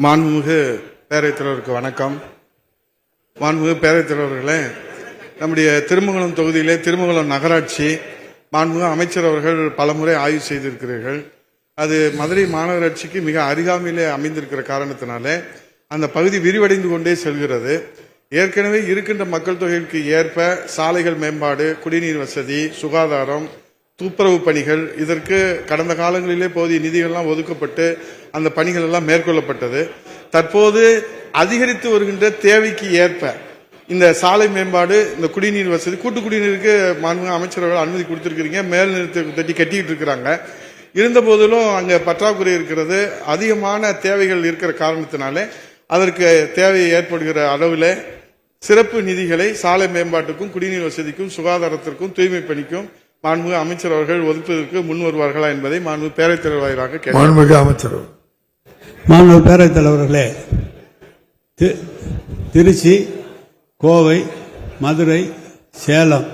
மாண்புமிகு பேரவைத் தலைவருக்கு வணக்கம். மாண்புமிகு பேரவைத் தலைவர்களே, நம்முடைய திருமங்கலம் தொகுதியிலே திருமங்கலம் நகராட்சி மாண்புமிகு அமைச்சர் அவர்கள் பலமுறை ஆய்வு செய்திருக்கிறீர்கள். அது மதுரை மாநகராட்சிக்கு மிக அருகாமையிலே அமைந்திருக்கிற காரணத்தினாலே அந்த பகுதி விரிவடைந்து கொண்டே செல்கிறது. ஏற்கனவே இருக்கின்ற மக்கள் தொகைக்கு ஏற்ப சாலைகள் மேம்பாடு, குடிநீர் வசதி, சுகாதாரம், துப்புரவு பணிகள், இதற்கு கடந்த காலங்களிலே போதிய நிதிகள்லாம் ஒதுக்கப்பட்டு அந்த பணிகள் எல்லாம் மேற்கொள்ளப்பட்டது. தற்போது அதிகரித்து வருகின்ற தேவைக்கு ஏற்ப இந்த சாலை மேம்பாடு, இந்த குடிநீர் வசதி, கூட்டு குடிநீருக்கு மாண்புமிகு அமைச்சர்கள் அனுமதி கொடுத்திருக்கிறீங்க. மேல் நிறுத்தி தட்டி கட்டிட்டு இருக்கிறாங்க. இருந்த போதிலும் அங்க பற்றாக்குறை இருக்கிறது. அதிகமான தேவைகள் இருக்கிற காரணத்தினாலே அதற்கு தேவை ஏற்படுகிற அளவில் சிறப்பு நிதிகளை சாலை மேம்பாட்டுக்கும், குடிநீர் வசதிக்கும், சுகாதாரத்திற்கும், தூய்மை பணிக்கும் மாண்புமிகு அமைச்சர் அவர்கள் ஒதுக்குவதற்கு முன் வருவார்களா என்பதை மாண்புமிகு பேரவைத் தலைவர் வாயிலாக கேட்கிறேன். மாண்புமிகு அமைச்சர். மாண்புமிகு பேரவைத் தலைவர்களே, திருச்சி, கோவை, மதுரை, சேலம்